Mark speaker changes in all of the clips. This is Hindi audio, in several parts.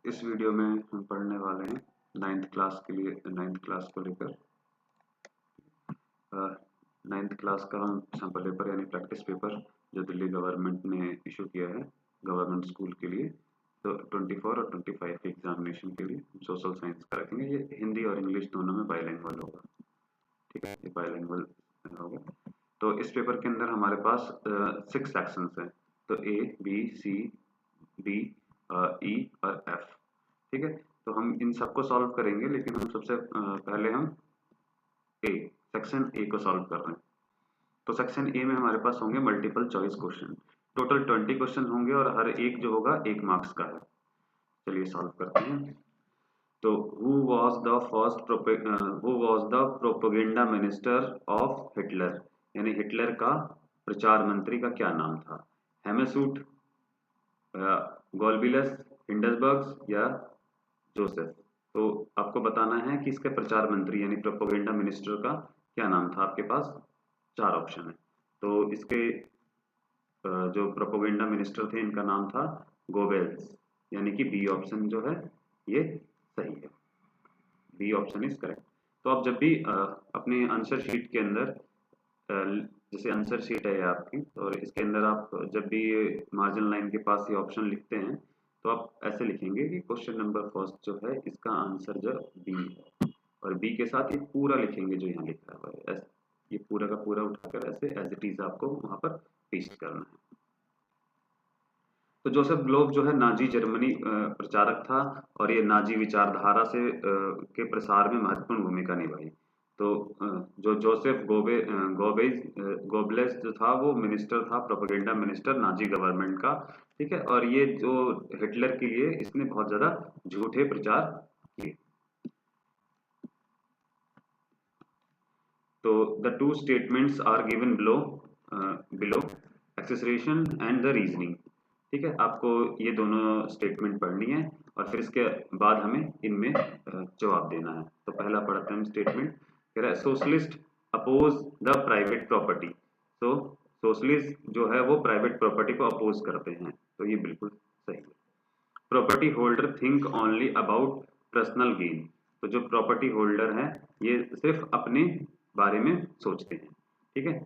Speaker 1: इस वीडियो में हम पढ़ने वाले हैं 9th क्लास के लिए 9th क्लास को लेकर 9th क्लास का सैम्पल पेपर यानी प्रैक्टिस पेपर जो दिल्ली गवर्नमेंट ने इशू किया है गवर्नमेंट स्कूल के लिए। तो 24 और 25 के एग्जामिनेशन के लिए सोशल साइंस का रखेंगे। ये हिंदी और इंग्लिश दोनों में बाइलिंगुअल होगा। ठीक है, ये बाइलिंगुअल होगा। तो इस पेपर के अंदर हमारे पास 6 सेक्शंस हैं। तो A, B, C, D, E और F। ठीक है, तो हम इन सबको सॉल्व करेंगे, लेकिन हम सबसे पहले हम सेक्शन ए को सॉल्व कर रहे हैं। तो सेक्शन ए में हमारे पास होंगे multiple choice question. Total 20 question होंगे और हर एक जो होगा 1 मार्क्स का है। चलिए सॉल्व करते हैं। तो who was the propaganda minister of Hitler, यानी हिटलर का प्रचार मंत्री का क्या नाम था? हेमेसूट, गोल्बिलस, हिंडसबर्ग या जोसेफ। तो आपको बताना है कि इसके प्रचार मंत्री यानी प्रोपेगेंडा मिनिस्टर का क्या नाम था। आपके पास 4 ऑप्शन है। तो इसके जो प्रोपेगेंडा मिनिस्टर थे इनका नाम था गोबेल्स, यानी कि बी ऑप्शन जो है ये सही है। B option is correct. तो आप जब भी अपने आंसर शीट के अंदर जैसे आंसर शीट है आपकी, और इसके अंदर आप जब भी मार्जिन लाइन के पास ये ऑप्शन लिखते हैं तो आप ऐसे लिखेंगे कि क्वेश्चन नंबर फर्स्ट जो है इसका आंसर जो बी है, और बी के साथ ये पूरा लिखेंगे जो यहाँ लिखा हुआ है। ये पूरा का पूरा उठाकर ऐसे एज इट इज आपको वहां पर पेस्ट करना है। तो जोसेफ ग्लोब जो है नाजी जर्मनी प्रचारक था, और ये नाजी विचारधारा से के प्रसार में महत्वपूर्ण भूमिका निभाई। तो जो जोसेफ गोबेल्स जो था वो मिनिस्टर था, प्रोपेगेंडा मिनिस्टर नाजी गवर्नमेंट का। ठीक है, और ये जो हिटलर के लिए इसने बहुत ज्यादा झूठे प्रचार किए। तो the two statements are given below assertion and the reasoning. ठीक है, आपको ये दोनों स्टेटमेंट पढ़नी है और फिर इसके बाद हमें इनमें जवाब देना है। तो पहला पढ़ते हैं हम स्टेटमेंट। कह रहा है socialist oppose the private property. तो सोशलिस्ट जो है वो प्राइवेट प्रॉपर्टी को अपोज करते हैं, तो ये बिल्कुल सही है। Property holder think only about personal gain. तो जो प्रॉपर्टी होल्डर है ये सिर्फ अपने बारे में सोचते हैं। ठीक है,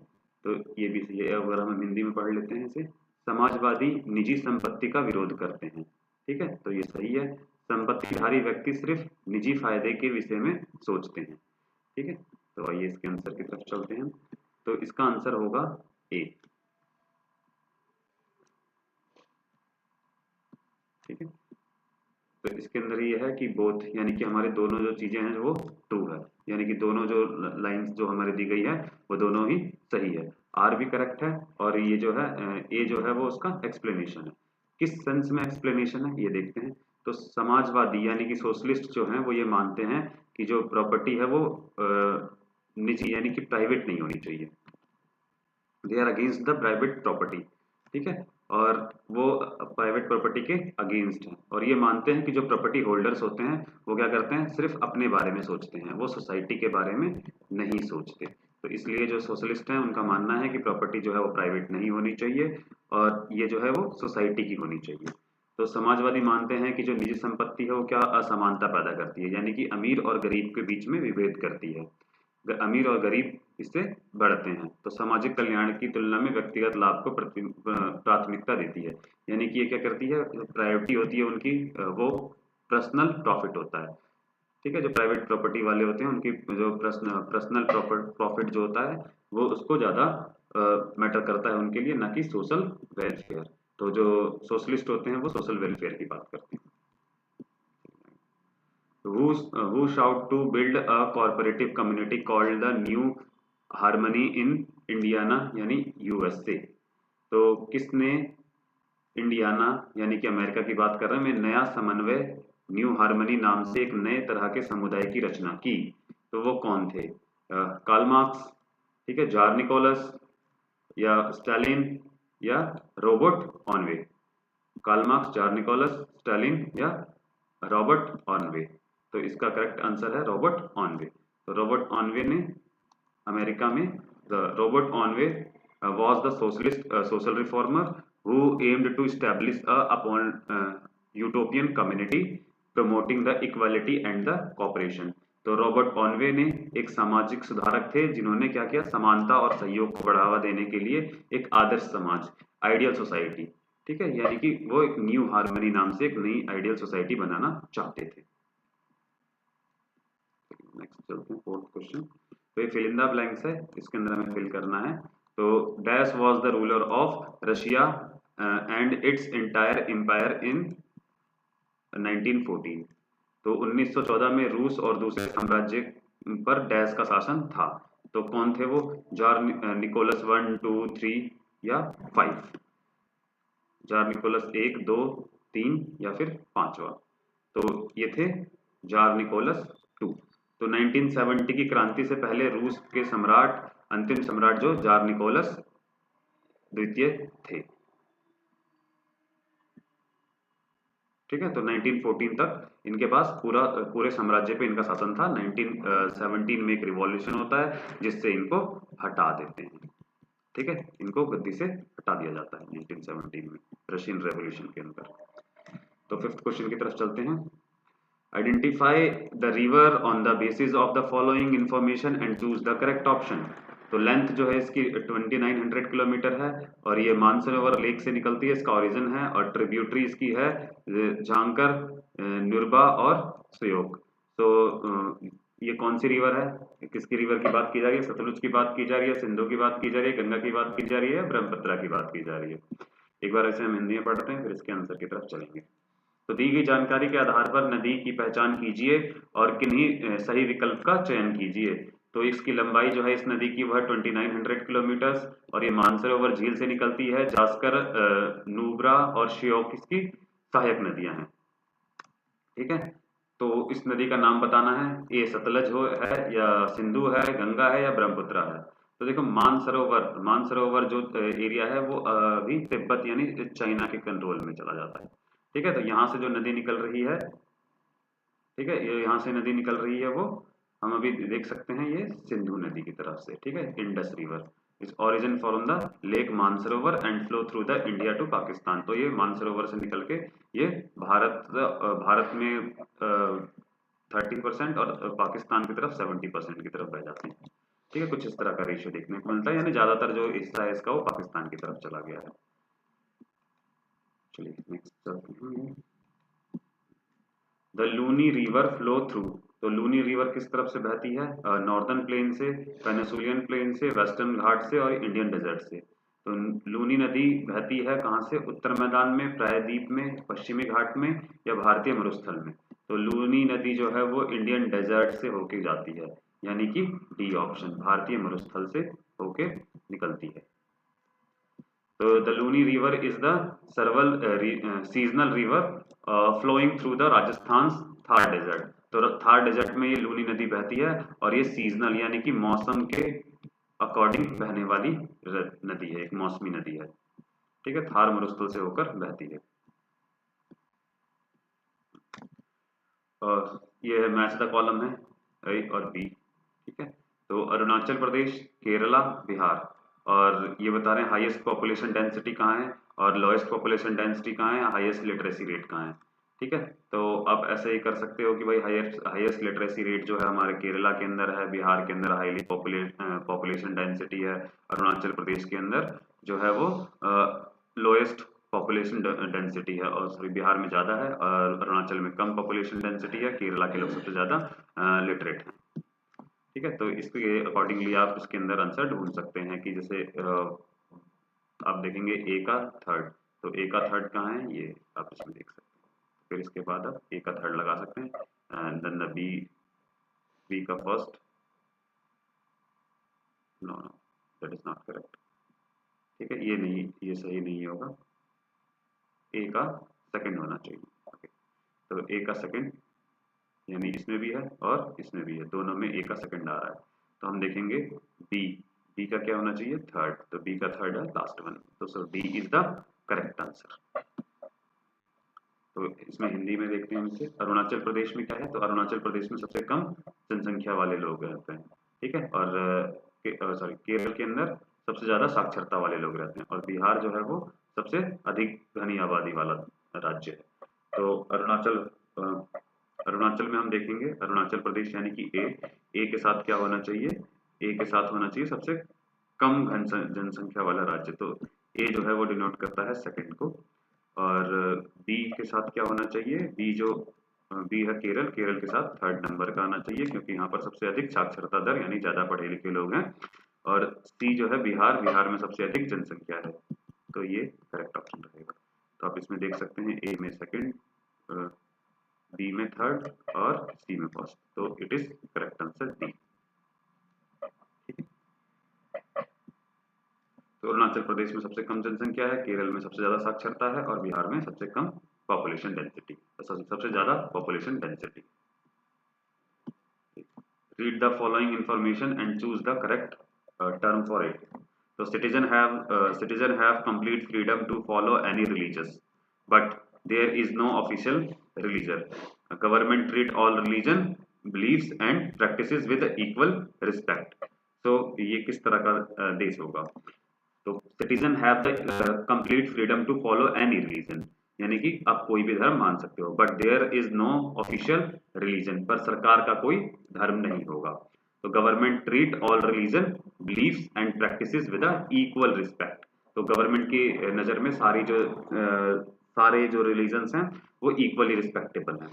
Speaker 1: तो ये भी सही है। अगर हम हिंदी में पढ़ लेते हैं इसे, समाजवादी निजी संपत्ति का विरोध करते हैं। ठीक है, तो ये सही है। संपत्तिधारी व्यक्ति सिर्फ निजी फायदे के विषय में सोचते हैं। ठीक है, तो आइए इसके आंसर की तरफ चलते हैं। तो इसका आंसर होगा ए। ठीक है, तो इसके अंदर ये है कि बोथ, यानी कि हमारे दोनों जो चीजें हैं वो ट्रू है, यानी कि दोनों जो लाइंस जो हमारे दी गई है वो दोनों ही सही है। आर भी करेक्ट है, और ये जो है ए जो है वो उसका एक्सप्लेनेशन है। किस सेंस में एक्सप्लेनेशन है ये देखते हैं। तो समाजवादी यानी कि सोशलिस्ट जो है वो ये मानते हैं कि जो प्रॉपर्टी है वो निजी यानी कि प्राइवेट नहीं होनी चाहिए। They are against the private property. ठीक है, और वो प्राइवेट प्रॉपर्टी के अगेंस्ट हैं, और ये मानते हैं कि जो प्रॉपर्टी होल्डर्स होते हैं वो क्या करते हैं, सिर्फ अपने बारे में सोचते हैं, वो सोसाइटी के बारे में नहीं सोचते। तो इसलिए जो सोशलिस्ट हैं उनका मानना है कि प्रॉपर्टी जो है वो प्राइवेट नहीं होनी चाहिए, और ये जो है वो सोसाइटी की होनी चाहिए। तो समाजवादी मानते हैं कि जो निजी संपत्ति है वो क्या असमानता पैदा करती है, यानी कि अमीर और गरीब के बीच में विभेद करती है। अमीर और गरीब इससे बढ़ते हैं। तो सामाजिक कल्याण की तुलना में व्यक्तिगत लाभ को प्राथमिकता देती है, यानी कि ये क्या करती है, प्रायोरिटी होती है उनकी वो पर्सनल प्रॉफिट होता है। ठीक है, जो प्राइवेट प्रॉपर्टी वाले होते हैं उनकी जो पर्सनल प्रॉफिट जो होता है वो उसको ज्यादा मैटर करता है उनके लिए, ना कि सोशल वेलफेयर। तो जो सोशलिस्ट होते हैं वो सोशल वेलफेयर की बात करते हैं। Who sought to build a cooperative community called the New Harmony in Indiana यानी USA। तो किसने इंडियाना यानी कि अमेरिका की बात कर रहे हैं मैं नया समन्वय न्यू हार्मनी नाम से एक नए तरह के समुदाय की रचना की? तो वो कौन थे? कार्ल मार्क्स, ठीक है, जार निकोलस या स्टालिन या Robert Owen. Karl Marx, tsar Nicholas, Stalin या रॉबर्ट ऑनवे। तो इसका करेक्ट आंसर है रॉबर्ट ऑनवे। तो रॉबर्ट ऑनवे ने अमेरिका में Robert Owen was the socialist social reformer who aimed to establish a upon utopian community promoting the equality and the cooperation. तो रॉबर्ट कॉनवे ने एक सामाजिक सुधारक थे जिन्होंने क्या किया, समानता और सहयोग को बढ़ावा देने के लिए एक आदर्श समाज, आइडियल सोसाइटी, ठीक है, यानी कि वो एक न्यू हार्मनी नाम से एक नई आइडियल सोसाइटी बनाना चाहते थे। नेक्स्ट चलते हैं, फोर्थ क्वेश्चन। तो ये फिल इन द ब्लैंक्स है, इसके अंदर हमें फिल करना है। तो dash was the ruler of Russia and its entire empire in 1914। तो 1914 में रूस और दूसरे साम्राज्य पर डैश का शासन था। तो कौन थे वो? जार निकोलस 1, 2, 3 या 5? जार निकोलस 1, 2, 3 या फिर 5वां? तो ये थे जार निकोलस 2। तो 1970 की क्रांति से पहले रूस के सम्राट, अंतिम सम्राट जो जार निकोलस द्वितीय थे, ठीक है। तो 1914 तक इनके पास पूरे साम्राज्य पे इनका शासन था। 1917 में एक रिवॉल्यूशन होता है जिससे इनको हटा देते हैं, ठीक है, इनको गद्दी से हटा दिया जाता है 1917 में रशियन रेवोल्यूशन के अंदर। तो फिफ्थ क्वेश्चन की तरफ चलते हैं। Identify the river on the basis of the following information and choose the correct option. तो लेंथ जो है इसकी 2900 किलोमीटर है और ये मानसरोवर लेक से निकलती है, इसका ओरिजिन है, और ट्रिब्यूटरी इसकी है झांकर, नुरबा और सुयोक। तो ये कौन सी रिवर है, किसकी रिवर की बात की जा रही है? सतलुज की बात की जा रही है, सिंधु की बात की जा रही है, गंगा की बात की जा रही है, ब्रह्मपुत्रा की बात की जा रही है? एक बार ऐसे हम हिंदी में पढ़ते हैं फिर इसके आंसर की तरफ चलेंगे। तो दी गई जानकारी के आधार पर नदी की पहचान कीजिए और किन्हीं सही विकल्प का चयन कीजिए। तो इसकी लंबाई जो है इस नदी की वह 2900 किलोमीटर और ये मानसरोवर झील से निकलती है। जास्कर, नुब्रा और श्योक इसकी सहायक नदियां हैं, ठीक है। तो इस नदी का नाम बताना है, ये सतलज है या सिंधु है, गंगा है या ब्रह्मपुत्रा है? तो देखो मानसरोवर जो एरिया है वो अभी तिब्बत यानी चाइना के कंट्रोल में चला जाता है, ठीक है। तो यहाँ से जो नदी निकल रही है, ठीक है, ये यहाँ से नदी निकल रही है वो हम अभी देख सकते हैं, ये सिंधु नदी की तरफ से, ठीक है, Indus river is origin from the lake Mansarovar and flow through the India to Pakistan. तो ये मानसरोवर से निकल के ये भारत में 30% और पाकिस्तान की तरफ 70% की तरफ बह जाते हैं, ठीक है। कुछ इस तरह का रेशियो देखने को मिलता है, यानी ज्यादातर जो हिस्सा है इसका वो पाकिस्तान की तरफ चला गया है। चलिए नेक्स्ट चलते हैं। The Luni river flow through. तो लूनी रिवर किस तरफ से बहती है? नॉर्दर्न प्लेन से, पेनिसुलियन प्लेन से, वेस्टर्न घाट से और इंडियन डेजर्ट से। तो लूनी नदी बहती है कहाँ से? उत्तर मैदान में, प्रायद्वीप में, पश्चिमी घाट में या भारतीय मरुस्थल में? तो लूनी नदी जो है वो इंडियन डेजर्ट से होके जाती है, यानी कि डी ऑप्शन, भारतीय मरुस्थल से होके निकलती है। तो the Luni river is the seasonal river flowing through the Rajasthan's Thar desert। तो थार डेजर्ट में ये लूनी नदी बहती है और ये सीजनल यानी कि मौसम के अकॉर्डिंग बहने वाली नदी है, एक मौसमी नदी है, ठीक है, थार मरुस्थल से होकर बहती है। और ये है मैच द कॉलम है ए और बी, ठीक है। तो अरुणाचल प्रदेश, केरला, बिहार, और ये बता रहे हैं हाईएस्ट पॉपुलेशन डेंसिटी कहाँ है और लोएस्ट पॉपुलेशन डेंसिटी कहाँ है, हाईएस्ट लिटरेसी रेट कहाँ है, ठीक है। तो आप ऐसे ही कर सकते हो कि भाई हाईएस्ट लिटरेसी रेट जो है हमारे केरला के अंदर है, बिहार के अंदर हाईली पॉपुलेशन डेंसिटी है, अरुणाचल प्रदेश के अंदर जो है वो लोएस्ट पॉपुलेशन डेंसिटी है, और सॉरी बिहार में ज़्यादा है और अरुणाचल में कम पॉपुलेशन डेंसिटी है, केरला के लोग सबसे ज़्यादा लिटरेट हैं, ठीक है। तो इसके अकॉर्डिंगली आप इसके अंदर आंसर ढूंढ सकते हैं कि जैसे आप देखेंगे ए का थर्ड, तो ए का थर्ड कहाँ है ये आप इसमें देख सकते हैं। फिर इसके बाद आप ए का थर्ड लगा सकते हैं एंड देन बी का first, know that is not correct, ठीक है, ये नहीं, ये सही नहीं होगा, ए का सेकंड होना चाहिए, ओके। तो ए का सेकंड यानी इसमें भी है और इसमें भी है, दोनों में ए का सेकंड आ रहा है। तो हम देखेंगे बी का क्या होना चाहिए? थर्ड, तो बी का थर्ड है लास्ट वन, तो so D is the correct answer. तो इसमें हिंदी में देखते हैं इसे, अरुणाचल प्रदेश में क्या है? तो अरुणाचल प्रदेश में सबसे कम जनसंख्या वाले लोग रहते हैं, ठीक है, और सॉरी केरल के अंदर सबसे ज्यादा साक्षरता वाले लोग रहते हैं और बिहार जो है वो सबसे अधिक घनी आबादी वाला राज्य है। तो अरुणाचल अरुणाचल में हम देखेंगे अरुणाचल प्रदेश यानी कि ए के साथ क्या होना चाहिए, ए के साथ होना चाहिए सबसे कम जनसंख्या वाला राज्य, तो ए जो है वो डिनोट करता है सेकंड को। और बी के साथ क्या होना चाहिए, बी जो बी है केरल, केरल के साथ थर्ड नंबर का आना चाहिए क्योंकि यहाँ पर सबसे अधिक साक्षरता दर यानी ज्यादा पढ़े लिखे लोग हैं। और सी जो है बिहार, बिहार में सबसे अधिक जनसंख्या है, तो ये करेक्ट ऑप्शन रहेगा। तो आप इसमें देख सकते हैं ए में सेकंड, बी में थर्ड और सी में फर्स्ट, तो it is correct answer D. तो अरुणाचल प्रदेश में सबसे कम जनसंख्या है, केरल में सबसे ज्यादा साक्षरता है और बिहार में सबसे कम पॉपुलेशन डेंसिटी, सबसे ज्यादा population density. Read the following information and choose the correct term for it. So citizen have complete freedom to follow any religious, but there is no official religion. Government treat all religion, beliefs and practices with equal respect. So ये किस तरह का देश होगा? तो citizen have the complete freedom to follow any religion, यानी कि आप कोई भी धर्म मान सकते हो, but there is no official religion, पर सरकार का कोई धर्म नहीं होगा। तो government treat all religion, beliefs and practices with equal respect. तो गवर्नमेंट की नजर में सारे जो रिलीजन्स हैं वो इक्वली रिस्पेक्टेबल हैं।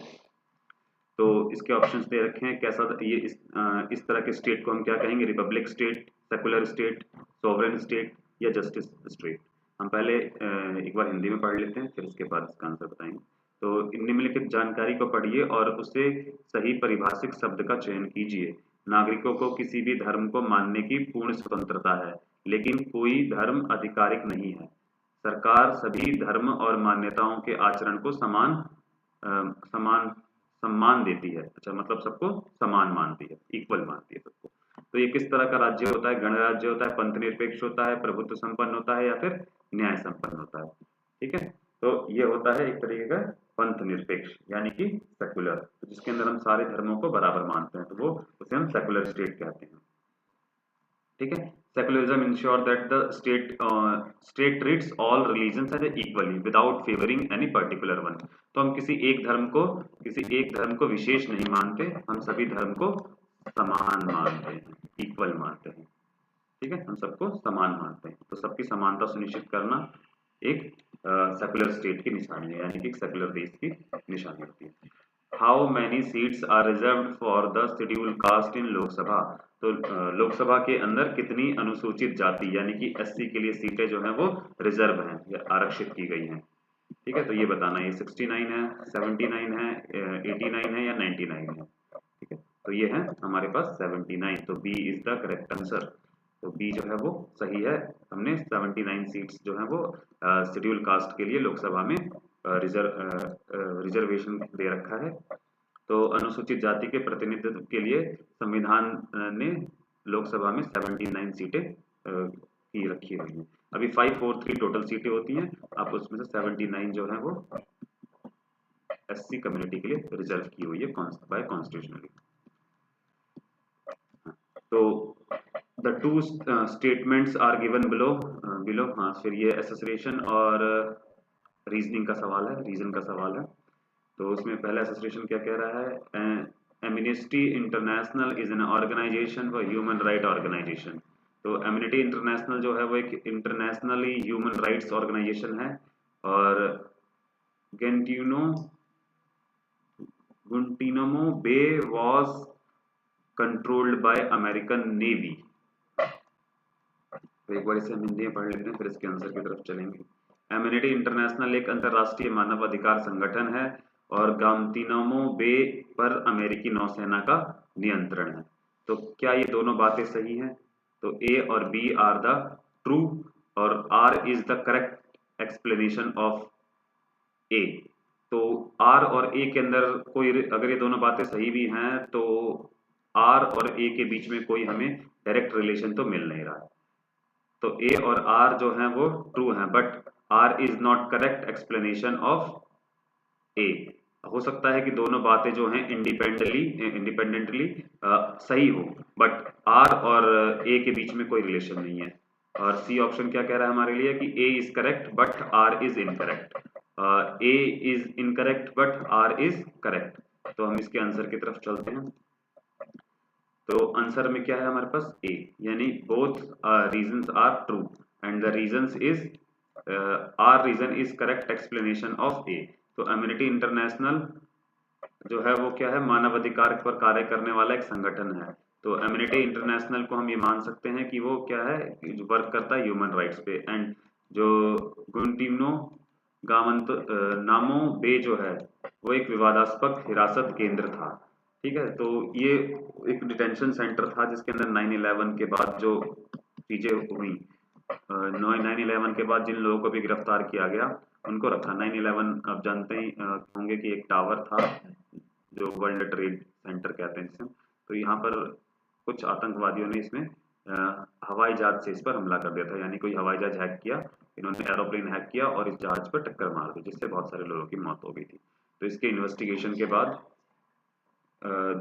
Speaker 1: तो इसके ऑप्शंस दे रखे हैं, कैसा ये इस तरह के स्टेट को हम क्या कहेंगे, Republic state, secular state, sovereign state या जस्टिस स्टेट। हम पहले एक बार हिंदी में पढ़ लेते हैं, फिर इसके बाद इसका आंसर बताएंगे। तो निम्नलिखित जानकारी को पढ़िए और उसे सही परिभाषित शब्द का चयन कीजिए। नागरिकों को किसी भी धर्म को मानने की पूर्ण स्वतंत्रता है, लेकिन कोई धर्म आधिकारिक नहीं है। सरकार सभी धर्म और मान्यताओं के आचरण को सम्मान देती है। अच्छा, मतलब सबको समान मानती है, इक्वल मानती है सबको। तो ये किस तरह का राज्य होता है? गणराज्य होता है, पंथ निरपेक्ष होता है, प्रभुत्व संपन्न होता है या फिर न्याय संपन्न होता है। ठीक है, तो ये होता है एक तरीके का पंथ निरपेक्ष यानी कि सेकुलर, तो जिसके अंदर हम सारे धर्मों को बराबर मानते हैं, तो वो उसे हम सेकुलर स्टेट कहते हैं। ठीक है, secularism ensure that the state treats all religions as equally without favoring any particular one. तो हम किसी एक धर्म को विशेष नहीं मानते, हम सभी धर्म को समान मानते हैं, इक्वल मानते हैं। ठीक है, हम सबको समान मानते हैं, तो सबकी समानता सुनिश्चित करना एक सेकुलर स्टेट की निशानी है, यानी कि सेकुलर देश की निशानी होती है। How many seats are reserved for the schedule caste in Lok Sabha? तो लोकसभा के अंदर कितनी अनुसूचित जाति यानी कि एससी के लिए सीटें जो हैं वो रिजर्व हैं या आरक्षित की गई हैं। ठीक है, तो ये बताना, ये 69 है, 79 है, 89 है या 99 है। ठीक है, तो ये है हमारे पास 79, तो B is the correct answer. तो बी जो है वो सही है, हमने 79 सीट्स जो है वो शेड्यूल कास्ट के लिए लोकसभा में रिजर्वेशन दे रखा है। तो अनुसूचित जाति के प्रतिनिधित्व के लिए संविधान ने लोकसभा में 79 सीटें की रखी हुई हैं। अभी 543 टोटल सीटें होती हैं, आप उसमें से 79 जो है वो एससी कम्युनिटी के लिए रिजर्व की हुई है बाय कॉन्स्टिट्यूशनली। तो the two statements are given below. हाँ, फिर ये एसोसिएशन और रीजनिंग का सवाल है, रीजन का सवाल है। तो उसमें पहला एसोसिएशन क्या कह रहा है, Amnesty International is an organisation for human right organisation. तो एमनेस्टी इंटरनेशनल जो है वो एक इंटरनेशनली ह्यूमन राइट्स ऑर्गेनाइजेशन है, और Guantanamo bay was controlled by American navy. तो एक बार इसे हम हिंदी में पढ़ लेते हैं, फिर इसके आंसर की तरफ चलेंगे। एमनेस्टी इंटरनेशनल एक अंतर्राष्ट्रीय मानव अधिकार संगठन है और गांतीनामो बे पर अमेरिकी नौसेना का नियंत्रण है। तो क्या ये दोनों बातें सही हैं? तो ए और बी आर द ट्रू और R is the correct explanation of A. तो आर और ए के अंदर कोई, अगर ये दोनों बातें सही भी हैं तो आर और ए के बीच में कोई हमें डायरेक्ट रिलेशन तो मिल नहीं रहा है। तो ए और आर जो हैं वो ट्रू हैं, but R is not correct explanation of A. हो सकता है कि दोनों बातें जो हैं इंडिपेंडेंटली सही हो, बट आर और ए के बीच में कोई रिलेशन नहीं है। और सी ऑप्शन क्या कह रहा है हमारे लिए कि A is correct but R is incorrect, A is incorrect but R is correct. तो हम इसके आंसर की तरफ चलते हैं। तो आंसर में क्या है हमारे पास ए, यानी both reasons are true and the reasons is R reason is correct explanation of A. तो एमिनिटी इंटरनेशनल जो है वो क्या है, मानव अधिकार पर कार्य करने वाला एक संगठन है। तो एमिनिटी इंटरनेशनल को हम ये मान सकते हैं कि वो क्या है, जो वर्क करता है ह्यूमन राइट्स पे। एंड जो गुंटिनो गामंत नामो बे जो है वो एक विवादास्पद हिरासत केंद्र था। ठीक है, तो ये एक डिटेंशन सेंटर था जिसके अंदर 9/11 के बाद जो चीजें हुई, 9/11 के बाद जिन लोगों को भी गिरफ्तार किया गया उनको रखा। 9/11 आप जानते ही होंगे कि एक टावर था जो वर्ल्ड ट्रेड सेंटर कहते हैं जिसे। तो यहाँ पर कुछ आतंकवादियों ने इसमें हवाई जहाज से इस पर हमला कर दिया था, यानी कोई हवाई जहाज हैक किया, इन्होंने एरोप्लेन हैक किया और इस जहाज पर टक्कर मार दी, जिससे बहुत सारे लोगों की मौत हो गई थी। तो इसके इन्वेस्टिगेशन के बाद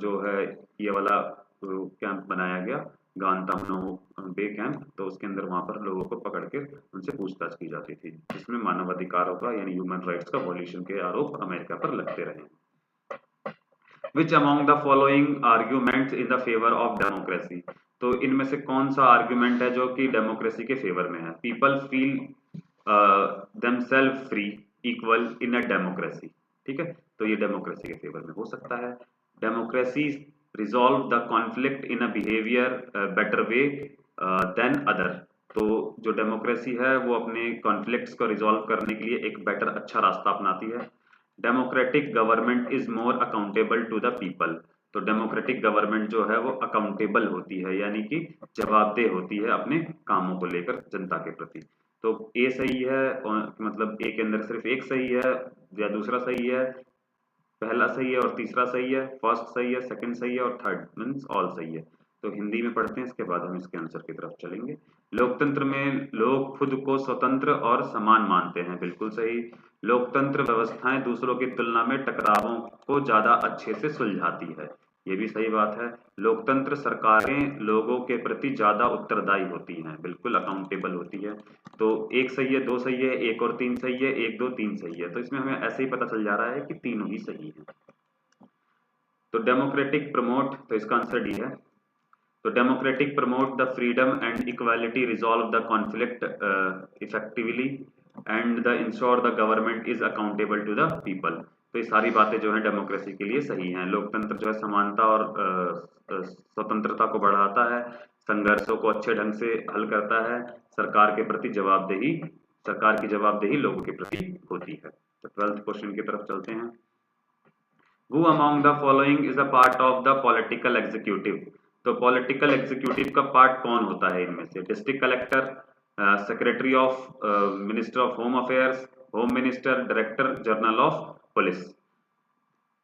Speaker 1: जो है ये वाला कैंप बनाया गया, गांतानामो बे कैंप। तो उसके अंदर वहां पर लोगों को पकड़ के उनसे पूछताछ की जाती थी, जिसमें मानवाधिकारों का यानी ह्यूमन राइट्स का वॉल्यूशन के आरोप अमेरिका पर लगते रहे। Which among the following arguments in the favor of democracy? तो इनमें से कौन सा आर्ग्यूमेंट है जो कि डेमोक्रेसी के फेवर में है? People feel themselves free equal in a democracy। ठीक है, तो ये डेमोक्रेसी के फेवर में हो सकता है। Democracy resolve the conflict in a behaviour better way than other. तो जो डेमोक्रेसी है वो अपने कॉन्फ्लिक्ट्स को रिजॉल्व करने के लिए एक बेटर अच्छा रास्ता अपनाती है। Democratic government is more accountable to the people. तो डेमोक्रेटिक गवर्नमेंट जो है वो अकाउंटेबल होती है, यानी कि जवाबदेह होती है अपने कामों को लेकर जनता के प्रति। तो ए सही है, और मतलब ए के अंदर सिर्फ एक सही है या दूसरा सही है, पहला सही है और तीसरा सही है, फर्स्ट सही है, सेकंड सही है और थर्ड मीन्स ऑल सही है। तो हिंदी में पढ़ते हैं, इसके बाद हम इसके आंसर की तरफ चलेंगे। लोकतंत्र में लोग खुद को स्वतंत्र और समान मानते हैं, बिल्कुल सही। लोकतंत्र व्यवस्थाएं दूसरों की तुलना में टकरावों को ज्यादा अच्छे से सुलझाती है, ये भी सही बात है। लोकतंत्र सरकारें लोगों के प्रति ज्यादा उत्तरदायी होती हैं, बिल्कुल अकाउंटेबल होती है। तो एक सही है, दो सही है, एक और तीन सही है, एक दो तीन सही है। तो इसमें हमें ऐसे ही पता चल जा रहा है कि तीनों ही सही है। तो डेमोक्रेटिक प्रमोट, तो इसका आंसर डी है। तो democratic promote the freedom and equality, resolve the conflict effectively and the ensure the government is accountable to the people. तो ये सारी बातें जो है डेमोक्रेसी के लिए सही हैं। लोकतंत्र जो है समानता और स्वतंत्रता को बढ़ाता है, संघर्षों को अच्छे ढंग से हल करता है, सरकार के प्रति जवाबदेही, सरकार की जवाबदेही लोगों के प्रति होती है। तो 12th क्वेश्चन की तरफ चलते हैं। Who among the following is a part of the political executive? तो पॉलिटिकल एग्जीक्यूटिव का पार्ट कौन होता है इनमें से? District collector, secretary of minister of home affairs, home minister, director general of police.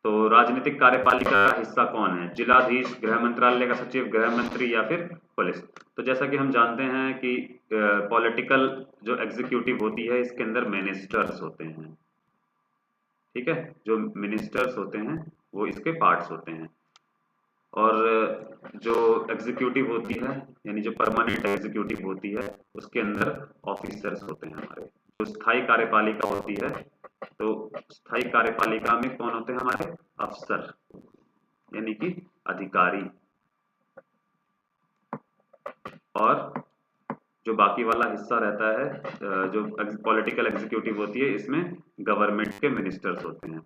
Speaker 1: तो राजनीतिक कार्यपालिका का हिस्सा कौन है? जिलाधीश, गृह मंत्रालय का सचिव, गृह मंत्री या फिर पुलिस। तो जैसा कि हम जानते हैं कि पॉलिटिकल जो एग्जीक्यूटिव होती है इसके अंदर मिनिस्टर्स होते हैं। ठीक है, जो मिनिस्टर्स होते हैं वो इसके पार्ट्स होते हैं। और जो एग्जीक्यूटिव होती है यानी जो परमानेंट एग्जीक्यूटिव होती है उसके अंदर ऑफिसर्स होते हैं हमारे। जो स्थायी कार्यपालिका होती है, तो स्थायी कार्यपालिका में कौन होते हैं हमारे? अफसर, यानी कि अधिकारी। और जो बाकी वाला हिस्सा रहता है जो पॉलिटिकल एग्जीक्यूटिव होती है इसमें गवर्नमेंट के मिनिस्टर्स होते हैं।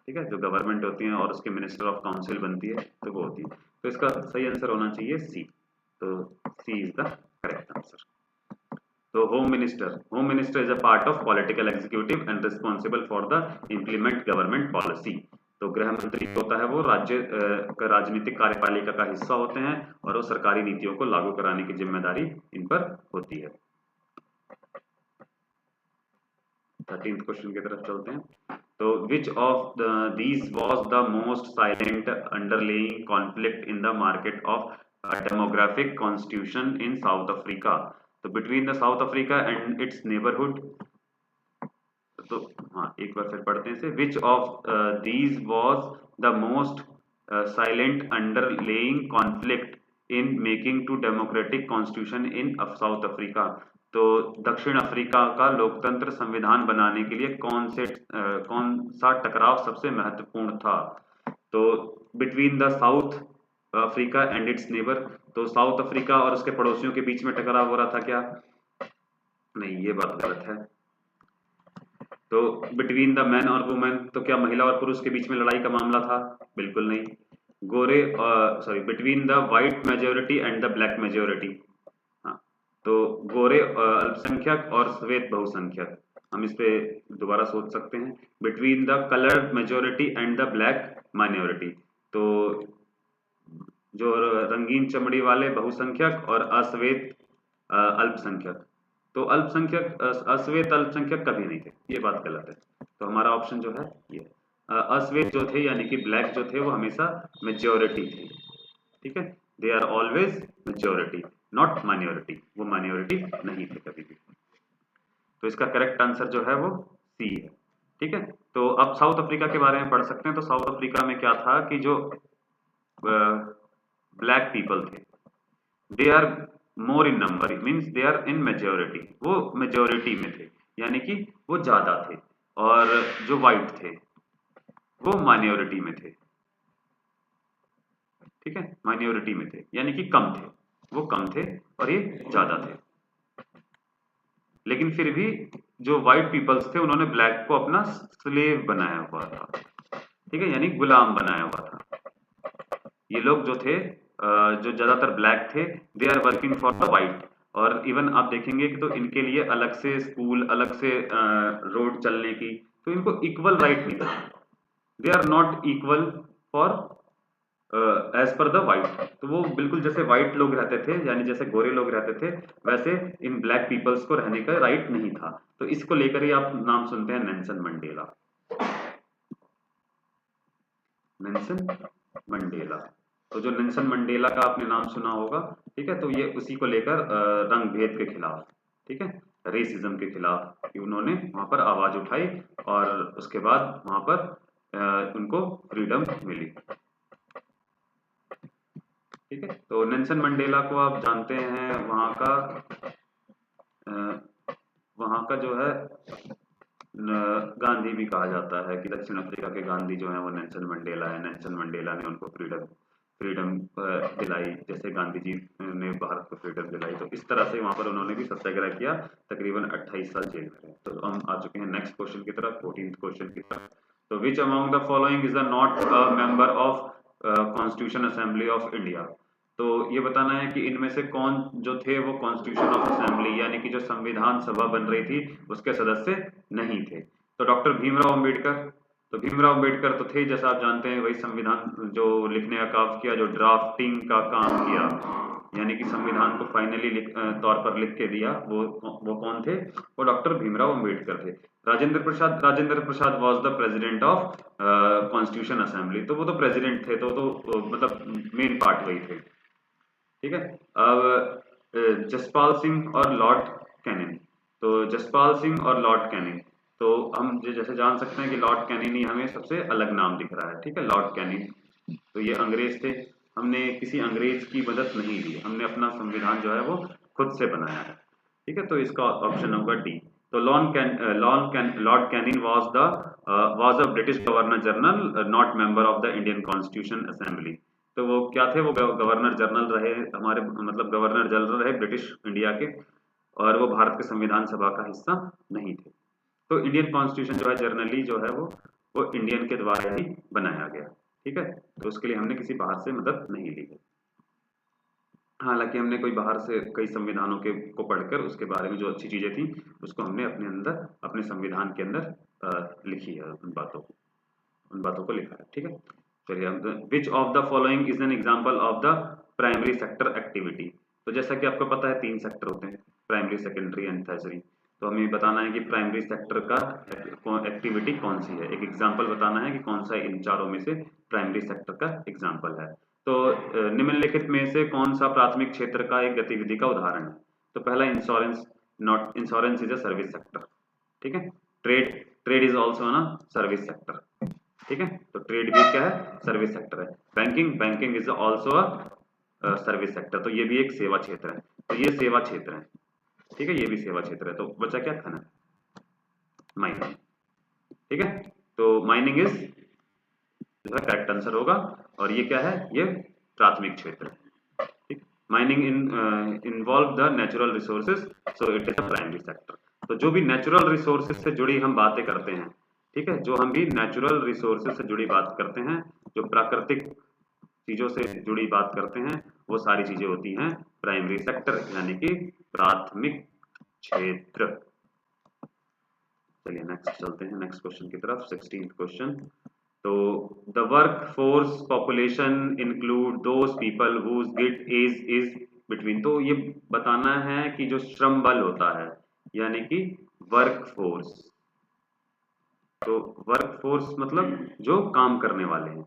Speaker 1: ठीक है, जो गवर्नमेंट होती है और उसके मिनिस्टर ऑफ काउंसिल बनती है तो वो होती है। तो इसका सही आंसर होना चाहिए सी। तो सी इज द करेक्ट आंसर। तो home minister is a part of political executive and responsible for the implement government policy. तो गृह मंत्री होता है वो राज्य का राजनीतिक कार्यपालिका का हिस्सा होते हैं और वो सरकारी नीतियों को लागू कराने की जिम्मेदारी इन पर होती है। 13th क्वेश्चन की तरफ चलते हैं। तो which of these was the most silent underlying conflict in the market of demographic constitution in South Africa? तो between the South Africa and its neighborhood, तो हाँ एक बार फिर पढ़ते हैं इसे। which of these was the most silent underlying conflict in making to democratic constitution in South Africa? तो दक्षिण अफ्रीका का लोकतंत्र संविधान बनाने के लिए कौन सा टकराव सबसे महत्वपूर्ण था? तो between the south Africa and it's neighbour, तो साउथ अफ्रीका और उसके पड़ोसियों के बीच में टकराव हो रहा था क्या? नहीं, ये बात गलत है। तो बिटवीन द मैन और वुमेन, तो क्या महिला और पुरुष के बीच में लड़ाई का मामला था? बिल्कुल नहीं। गोरे sorry, between the white majority and the black majority, हाँ, तो गोरे अल्पसंख्यक और श्वेत बहुसंख्यक, हम इस पे दोबारा सोच सकते हैं। Between the coloured majority and the black minority, तो जो रंगीन चमड़ी वाले बहुसंख्यक और अश्वेत अल्पसंख्यक, तो अल्पसंख्यक अश्वेत अल्पसंख्यक कभी नहीं थे, ये बात गलत है। तो हमारा ऑप्शन जो है ये अश्वेत जो थे यानी कि ब्लैक जो थे वो हमेशा मेजोरिटी थे, ठीक है, they are always majority not minority, वो माइनॉरिटी नहीं थे कभी भी। तो इसका करेक्ट आंसर जो है वो सी है, ठीक है। तो अब साउथ अफ्रीका के बारे में पढ़ सकते हैं। तो साउथ अफ्रीका में क्या था कि जो ब्लैक पीपल थे, they are more in number, means they are in majority, वो मेजोरिटी में थे यानी कि वो ज्यादा थे, और जो व्हाइट थे वो माइनॉरिटी में थे, ठीक है, माइनॉरिटी में थे यानी कि कम थे, वो कम थे और ये ज्यादा थे। लेकिन फिर भी जो व्हाइट पीपल्स थे उन्होंने ब्लैक को अपना स्लेव बनाया हुआ था, ठीक है, यानी गुलाम बनाया हुआ था। ये लोग जो थे जो ज्यादातर ब्लैक थे, they are working for the white, और इवन आप देखेंगे कि तो इनके लिए अलग से स्कूल, अलग से रोड चलने की, तो इनको इक्वल राइट नहीं था, they are not equal for as per the white. तो वो बिल्कुल जैसे व्हाइट लोग रहते थे यानी जैसे गोरे लोग रहते थे, वैसे इन ब्लैक पीपल्स को रहने का राइट नहीं था। तो इसको लेकर ही आप नाम सुनते हैं नेल्सन मंडेला, नेल्सन मंडेला। तो जो नेल्सन मंडेला का आपने नाम सुना होगा, ठीक है, तो ये उसी को लेकर रंग भेद के खिलाफ, ठीक है, रेसिज्म के खिलाफ कि उन्होंने वहां पर आवाज उठाई, और उसके बाद वहां पर उनको फ्रीडम मिली, ठीक है। तो नेल्सन मंडेला को आप जानते हैं, वहां का जो है गांधी भी कहा जाता है कि दक्षिण अफ्रीका के गांधी जो है वो नेल्सन मंडेला है। नेल्सन मंडेला ने उनको फ्रीडम फ्रीडम दिलाई, जैसे गांधी जी ने भारत को फ्रीडम दिलाई। तो इस तरह से वहां पर उन्होंने भी सत्याग्रह किया, तकरीबन 28 साल जेल में रहे। तो हम आ चुके हैं नेक्स्ट क्वेश्चन की तरफ, 14th क्वेश्चन की तरफ। तो which among the following is not a member of constitution assembly of India. तो ये बताना है कि इनमें से कौन जो थे वो कॉन्स्टिट्यूशन ऑफ असेंबली यानी कि जो संविधान सभा बन रही थी उसके सदस्य नहीं थे। तो डॉक्टर भीमराव अंबेडकर, तो भीमराव अंबेडकर तो थे, जैसा आप जानते हैं, वही संविधान जो लिखने का काम किया, जो ड्राफ्टिंग का काम किया, यानी कि संविधान को फाइनली तौर पर लिख के दिया, वो कौन थे? वो डॉक्टर भीमराव अंबेडकर थे। Rajendra Prasad was the president of constitution assembly. तो वो तो प्रेसिडेंट थे, तो मतलब मेन पार्ट वही थे, ठीक है। अब जसपाल सिंह और लॉर्ड कैनिंग, तो जसपाल सिंह और लॉर्ड कैनिंग, तो हम जैसे जान सकते हैं कि लॉर्ड कैनिंग ही हमें सबसे अलग नाम दिख रहा है, ठीक है, लॉर्ड कैनिंग। तो ये अंग्रेज थे, हमने किसी अंग्रेज की मदद नहीं ली, हमने अपना संविधान जो है वो खुद से बनाया है, ठीक है। तो इसका ऑप्शन होगा डी। तो Lord Canning was a British governor general, not member of the Indian constitution assembly. तो वो क्या थे? वो गवर्नर जनरल रहे हमारे, मतलब गवर्नर जनरल रहे ब्रिटिश इंडिया के, और वो भारत के संविधान सभा का हिस्सा नहीं थे। तो इंडियन कॉन्स्टिट्यूशन जो है जनरली जो है वो इंडियन के द्वारा ही बनाया गया, ठीक है। तो उसके लिए हमने किसी बाहर से मदद नहीं ली है। हालांकि हमने कोई बाहर से कई संविधानों के को पढ़कर उसके बारे में जो अच्छी चीजें थी उसको हमने अपने अंदर, अपने संविधान के अंदर लिखी है, उन बातों को लिखा है, ठीक है। चलिए हम, which of the following is an example of the primary sector activity. तो जैसा कि आपको पता है 3 सेक्टर होते हैं, प्राइमरी, सेकेंडरी एंड टर्शरी। तो हमें बताना है कि प्राइमरी सेक्टर का एक्टिविटी कौन सी है, एक एग्जांपल बताना है कि कौन सा इन चारों में से प्राइमरी सेक्टर का एग्जांपल है। तो निम्नलिखित में से कौन सा प्राथमिक क्षेत्र का एक गतिविधि का उदाहरण है? तो पहला insurance, not insurance is a service sector, ठीक है। ट्रेड इज ऑल्सो ना सर्विस सेक्टर, ठीक है। तो ट्रेड भी क्या है? सर्विस सेक्टर है। Banking is also a service sector, तो ये भी एक सेवा क्षेत्र है। तो ये सेवा क्षेत्र है, ठीक है, ये भी सेवा क्षेत्र है। तो बचा क्या? खनन, माइनिंग, ठीक है। तो माइनिंग इज जो है करेक्ट आंसर होगा। और ये क्या है, ये प्राथमिक क्षेत्र है। ठीक, mining involve the natural resources, so it is a primary sector. तो जो भी नेचुरल रिसोर्सेज से जुड़ी हम बातें करते हैं, ठीक है, जो हम भी नेचुरल रिसोर्सेज से जुड़ी बात करते हैं, जो प्राकृतिक चीजों से जुड़ी बात करते हैं, वो सारी चीजें होती हैं प्राइमरी सेक्टर, यानी कि प्राथमिक क्षेत्र। चलिए नेक्स्ट चलते हैं, नेक्स्ट क्वेश्चन की तरफ, 16th क्वेश्चन। तो the work force population include those people whose get age is between, तो ये बताना है कि जो श्रम बल होता है, यानी कि वर्क फोर्स, तो वर्क फोर्स मतलब जो काम करने वाले हैं,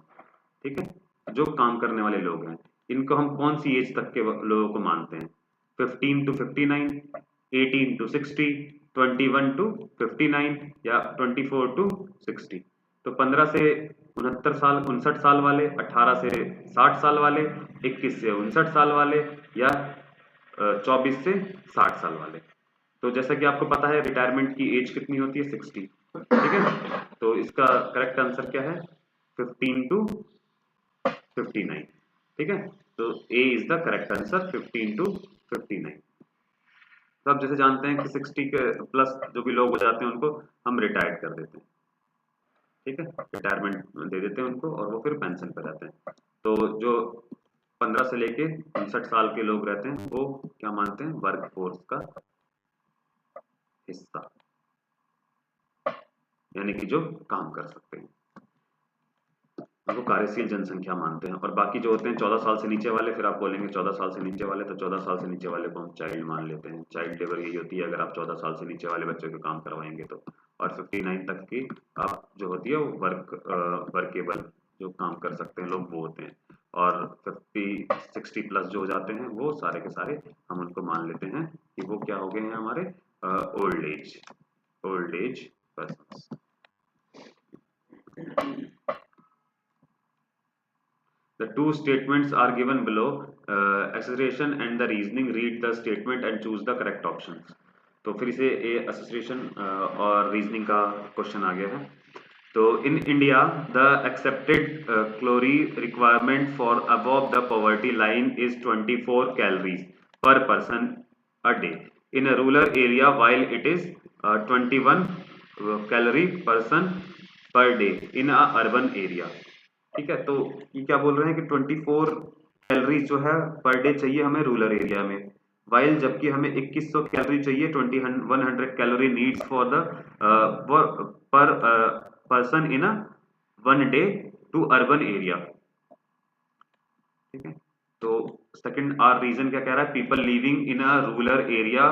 Speaker 1: ठीक है, जो काम करने वाले लोग हैं, इनको हम कौन सी एज तक के लोगों को मानते हैं? 15 to 59, 18 to 60, 21 to 59 या 24 to 60। तो 15 से 69 साल, 59 साल वाले, 18 से 60 साल वाले, 21 से 59 साल वाले, या 24 से 60 साल वाले। तो जैसा कि आपको पता है रिटायरमेंट की एज कितनी होती है, 60, ठीक है। तो इसका करेक्ट आंसर क्या है, 15 to 59, ठीक है। तो A is the correct answer, 15 to 59। तो आप जैसे जानते हैं कि 60 के प्लस जो भी लोग हो जाते हैं उनको हम रिटायर्ड कर देते हैं, ठीक है, रिटायरमेंट दे देते हैं उनको और वो फिर पेंशन पर जाते हैं। तो जो 15 से लेके 59 साल के लोग रहते हैं वो क्या मानते हैं, वर्क फोर्स का हिस्सा, यानी कि जो काम कर सकते हैं, उनको कार्यशील जनसंख्या मानते हैं। और बाकी जो होते हैं 14 साल से नीचे वाले, फिर आप बोलेंगे 14 साल से नीचे वाले, तो 14 साल से नीचे वाले को हम चाइल्ड मान लेते हैं। चाइल्ड लेबर यही होती है अगर आप 14 साल से नीचे वाले बच्चों को काम करवाएंगे तो। और 59 तक की आप जो होती है वो वर्केबल, जो काम कर सकते हैं लोग, वो होते हैं। और 60 प्लस जो हो जाते हैं वो सारे के सारे हम उनको मान लेते हैं कि वो क्या हो गए हैं, हमारे old age persons. The two statements are given below, association and the reasoning. Read the statement and choose the correct options. तो फिर इसे एसोसिएशन और रीजनिंग का क्वेश्चन आ गया है। तो in India the accepted calorie requirement for above the poverty line is 24 calories पर person a day in a rural area, while it is 21 calorie person per day in a urban area. ठीक है, तो ये क्या बोल रहे हैं कि 24 कैलोरीज जो है पर डे चाहिए हमें रूरल एरिया में, वाइल जबकि हमें 2100 कैलोरी चाहिए, 100 calorie needs for the per person in a 1 day to urban area. ठीक है, तो सेकंड आर रीजन क्या कह रहा है, people living in a rural area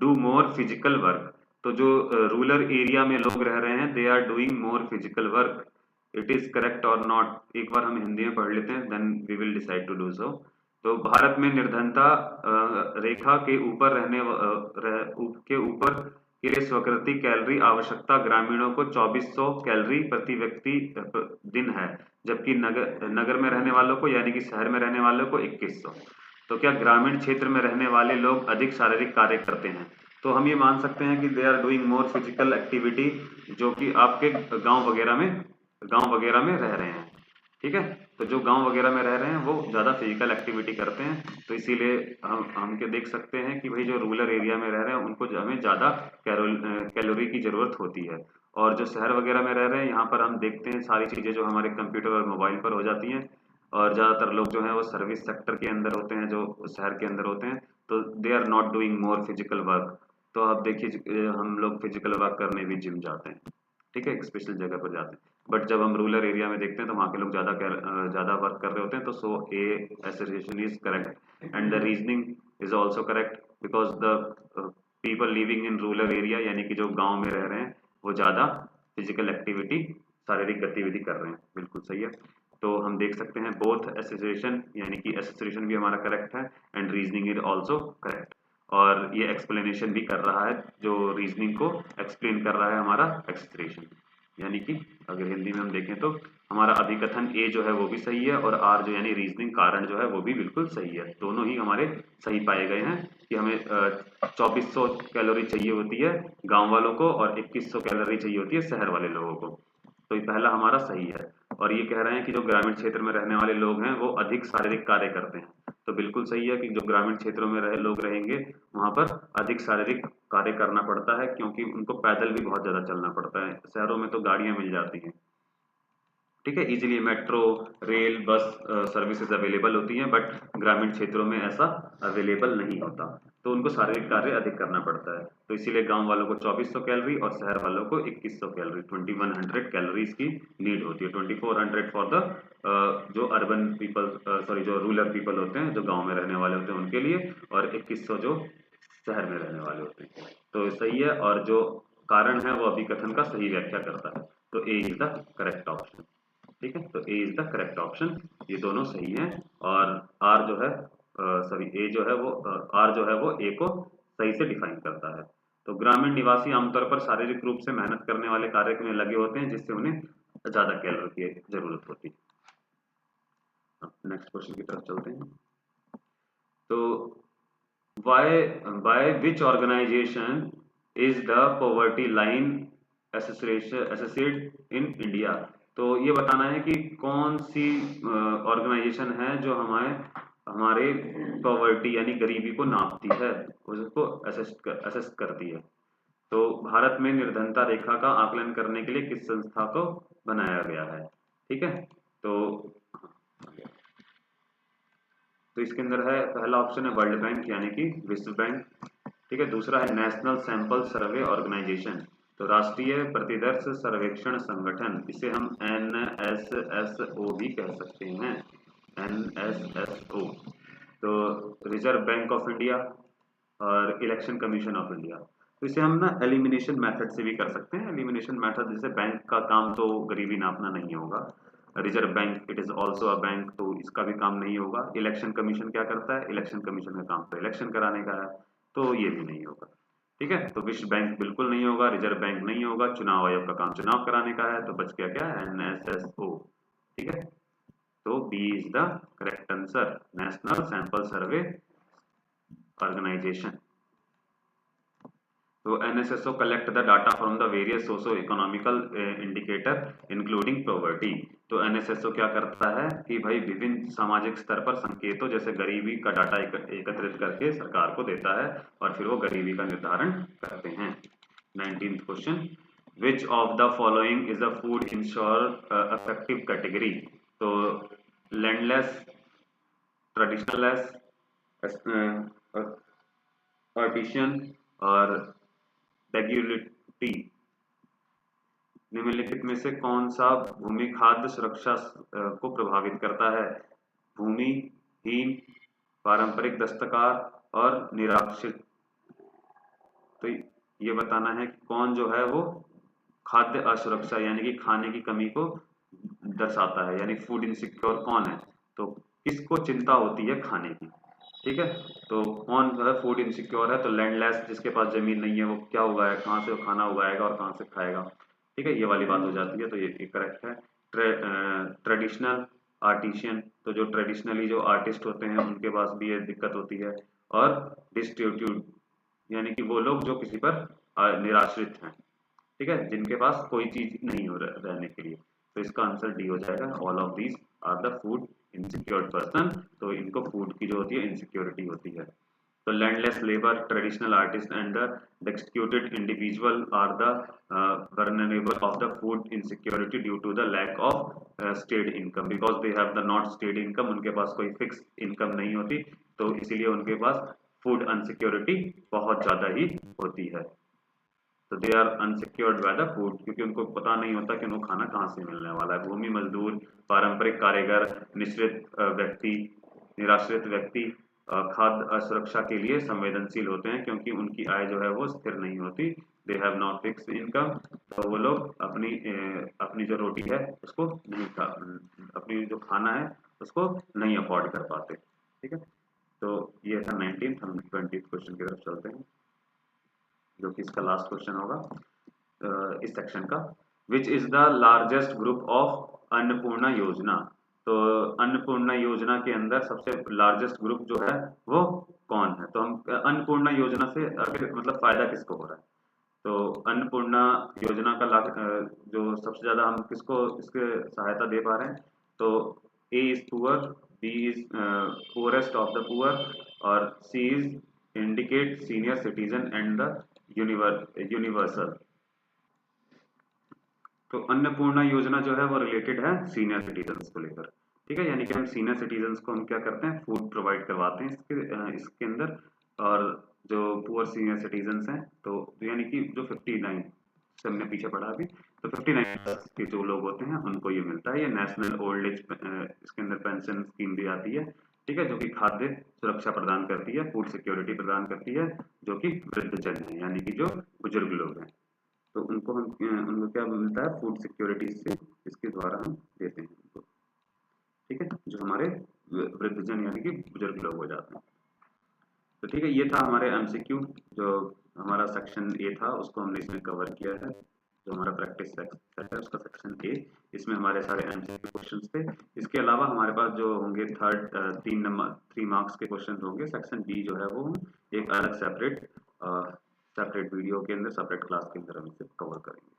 Speaker 1: do more physical work. तो जो रूरल एरिया में लोग रह रहे हैं they are doing more physical work. It is correct और नॉट, एक बार हम हिंदी में पढ़ लेते हैं, then we will decide to do so. तो भारत में निर्धनता रेखा के ऊपर के ऊपर के लिए स्वीकृति कैलोरी आवश्यकता ग्रामीणों को 2400 कैलोरी प्रति व्यक्ति दिन है, जबकि नगर में रहने वालों को, यानी कि शहर में रहने वालों को 2100। तो क्या ग्रामीण क्षेत्र में रहने वाले लोग अधिक शारीरिक कार्य करते हैं? तो हम ये मान सकते हैं कि they are doing more physical activity, जो कि आपके गांव वगैरह में रह रहे हैं। ठीक है, तो जो गांव वगैरह में रह रहे हैं वो ज़्यादा फिजिकल एक्टिविटी करते हैं, तो इसीलिए हम क्या देख सकते हैं कि भाई जो रूरल एरिया में रह रहे हैं उनको हमें ज़्यादा कैलोरी की ज़रूरत होती है। और जो शहर वगैरह में रह रहे हैं यहाँ पर हम देखते हैं सारी चीज़ें जो हमारे कंप्यूटर और मोबाइल पर हो जाती हैं, और ज़्यादातर लोग जो हैं वो सर्विस सेक्टर के अंदर होते हैं, जो शहर के अंदर होते हैं, तो they are not doing more physical work. तो आप देखिए हम लोग फिजिकल वर्क करने भी जिम जाते हैं, ठीक है, एक स्पेशल जगह पर जाते हैं, बट जब हम रूरल एरिया में देखते हैं तो वहाँ के लोग ज़्यादा वर्क कर रहे होते हैं। तो so A association is correct and the reasoning is also correct because the people living in rural area, यानी कि जो गांव में रह रहे हैं वो ज़्यादा फिजिकल एक्टिविटी, शारीरिक गतिविधि कर रहे हैं। बिल्कुल सही है। तो हम देख सकते हैं बोथ एसोसिएशन, यानी कि एसोसिएशन भी हमारा करेक्ट है and reasoning is also correct. और ये एक्सप्लेनेशन भी कर रहा है, जो रीजनिंग को एक्सप्लेन कर रहा है हमारा एसोसिएशन, यानी कि अगर हिंदी में हम देखें तो हमारा अभिकथन ए जो है वो भी सही है, और आर जो यानी रीजनिंग कारण जो है वो भी बिल्कुल सही है। दोनों ही हमारे सही पाए गए हैं कि हमें 2400 कैलोरी चाहिए होती है गांव वालों को और 2100 कैलोरी चाहिए होती है शहर वाले लोगों को। तो ये पहला हमारा सही है। और ये कह रहे हैं कि जो ग्रामीण क्षेत्र में रहने वाले लोग हैं वो अधिक शारीरिक कार्य करते हैं। तो बिल्कुल सही है कि जो ग्रामीण क्षेत्रों में लोग रहेंगे वहां पर अधिक शारीरिक कार्य करना पड़ता है, क्योंकि उनको पैदल भी बहुत ज्यादा चलना पड़ता है। शहरों में तो गाड़ियां मिल जाती हैं, ठीक है, easily metro, rail, bus services available होती हैं, बट ग्रामीण क्षेत्रों में ऐसा अवेलेबल नहीं होता, तो उनको शारीरिक कार्य अधिक करना पड़ता है। तो इसीलिए गांव वालों को 2400 कैलोरी और शहर वालों को 2100 कैलोरी, 2100 कैलोरीज की नीड होती है। 2400 फॉर द जो अर्बन पीपल, सॉरी जो रूरल पीपल होते हैं, जो गाँव में रहने वाले होते हैं उनके लिए, और 2100 जो शहर में रहने वाले होते हैं। तो सही है, और जो कारण है वो अभिकथन का सही व्याख्या करता है। तो A is the correct option, ठीक है। तो A is the correct option, ये दोनों सही हैं। और आर जो है, सॉरी ए जो है वो, आर जो है वो ए को सही से डिफाइन करता है। तो ग्रामीण निवासी आमतौर पर शारीरिक रूप से मेहनत करने वाले कार्य में लगे होते हैं, जिससे उन्हें ज्यादा कैलोरी की जरूरत होती है। नेक्स्ट क्वेश्चन की तरफ चलते हैं। तो by which organization is the poverty line associated in India? तो ये बताना है कि कौन सी ऑर्गेनाइजेशन है जो हमारे पॉवर्टी यानी गरीबी को नापती है, उसको असेस करती है। तो भारत में निर्धनता रेखा का आकलन करने के लिए किस संस्था को बनाया गया है, ठीक है। तो इसके अंदर है, पहला ऑप्शन है वर्ल्ड बैंक यानी कि विश्व बैंक, ठीक है। दूसरा है नेशनल सैंपल सर्वे ऑर्गेनाइजेशन, तो राष्ट्रीय प्रतिदर्श सर्वेक्षण संगठन, इसे हम NSSO भी कह सकते हैं, NSSO। तो रिजर्व बैंक ऑफ इंडिया और इलेक्शन कमीशन ऑफ इंडिया। तो इसे हम ना एलिमिनेशन मेथड से भी कर सकते हैं। एलिमिनेशन मेथड जैसे बैंक का काम तो गरीबी नापना नहीं होगा, reserve bank it is also a bank, तो इसका भी काम नहीं होगा। इलेक्शन कमीशन क्या करता है, इलेक्शन कमीशन का काम तो इलेक्शन कराने का है, तो ये भी नहीं होगा, ठीक है। तो विश्व बैंक बिल्कुल नहीं होगा, रिजर्व बैंक नहीं होगा, चुनाव आयोग का काम चुनाव कराने का है, तो बच गया क्या, NSSO, ठीक है। तो B is the correct answer, national sample survey organisation. तो NSSO collect the data from the various socio-economical indicator including poverty। तो NSSO क्या करता है कि भाई विभिन्न सामाजिक स्तर पर संकेतों जैसे गरीबी का डाटा एकत्रित करके सरकार को देता है, और फिर वो गरीबी का निर्धारण करते हैं। 19th question, which of the following is a food ensure affective category? तो लैंडलेस, ट्रेडिशनलेस, आर्टिशियन और रेग्युलेटी, निम्नलिखित में से कौन सा भूमि खाद्य सुरक्षा को प्रभावित करता है? भूमिहीन, पारंपरिक दस्तकार और निराश्रित। तो ये बताना है कि कौन जो है वो खाद्य असुरक्षा यानी कि खाने की कमी को दर्शाता है, यानी फूड इनसिक्योर कौन है, तो किसको चिंता होती है खाने की, ठीक है। तो कौन जो है फूड इनसिक्योर है, तो लैंडलेस, जिसके पास जमीन नहीं है वो क्या उगाए, कहाँ से वो खाना उगाएगा और कहाँ से खाएगा, ठीक है, ये वाली बात हो जाती है। तो ये करेक्ट है। ट्रेडिशनल, आर्टिशियन, तो जो ट्रेडिशनली जो आर्टिस्ट होते हैं उनके पास भी ये दिक्कत होती है। और डिस्ट्रीब्यूट यानी कि वो लोग जो किसी पर निराश्रित हैं, ठीक है, जिनके पास कोई चीज नहीं हो रहने के लिए। तो इसका आंसर डी हो जाएगा, all of these are the food insecure person. तो इनको फूड की जो होती है इनसिक्योरिटी होती है। तो landless labour, traditional artist and the destituted individual are the vulnerable of the food insecurity due to the lack of state income, because they have the not state income, उनके पास कोई फिक्स इनकम नहीं होती, तो इसीलिए उनके पास फूड अनसिक्योरिटी बहुत ज्यादा ही होती है। तो they are unsecured by the food, क्योंकि उनको पता नहीं होता कि उनको खाना कहाँ से मिलने वाला है। भूमि मजदूर, पारंपरिक कारीगर, निराश्रित व्यक्ति खाद्य असुरक्षा के लिए संवेदनशील होते हैं, क्योंकि उनकी आय जो है वो स्थिर नहीं होती, they have not fix income. तो वो लोग अपनी जो रोटी है उसको नहीं खा, अपनी जो खाना है उसको नहीं अफोर्ड कर पाते, ठीक है। तो ये था 19th। हम 20th क्वेश्चन की तरफ चलते हैं, जो कि इसका लास्ट क्वेश्चन होगा इस सेक्शन का। Which is the largest group of Annapurna योजना? तो अन्नपूर्णा योजना के अंदर सबसे लार्जेस्ट ग्रुप जो है वो कौन है? तो हम अन्नपूर्णा योजना से अगर मतलब फायदा किसको हो रहा है, तो अन्नपूर्णा योजना का लाभ जो सबसे ज्यादा हम किसको इसके सहायता दे पा रहे हैं, तो A is poor, B is poorest of the poor, और C is indicate senior citizen and the universal. तो अन्नपूर्णा योजना जो है वो रिलेटेड है सीनियर सिटीजन्स को लेकर, ठीक है, यानी कि हम सीनियर सिटीजन्स को हम क्या करते हैं, फूड प्रोवाइड करवाते हैं इसके अंदर। और जो पुअर सीनियर सिटीजन्स हैं, तो यानी कि जो 59 से हमने पीछे पढ़ा अभी, तो 59 के जो लोग होते हैं उनको ये मिलता है। ये नेशनल ओल्ड एज इसके अंदर पेंशन स्कीम भी आती है, ठीक है, जो कि खाद्य सुरक्षा प्रदान करती है, फूड सिक्योरिटी प्रदान करती है, जो कि वृद्धजन है यानी कि जो बुजुर्ग लोग हैं, तो उनको हम उनको क्या मिलता है, फूड सिक्योरिटी से इसके द्वारा हम देते हैं उनको, ठीक है, जो हमारे वृद्धजन यानी कि बुजुर्ग लोग हो जाते हैं। तो ठीक है, ये था हमारे एमसीक्यू, जो हमारा सेक्शन ए था उसको हमने इसमें कवर किया है। जो हमारा प्रैक्टिस सेट है उसका सेक्शन ए, इसमें हमारे सारे एमसीक्यू क्वेश्चंस थे। इसके अलावा हमारे पास जो होंगे 3 मार्क्स के क्वेश्चन होंगे सेक्शन बी जो है वो हम एक अलग सेपरेट वीडियो के अंदर, सेपरेट क्लास के अंदर हम इसे कवर करेंगे।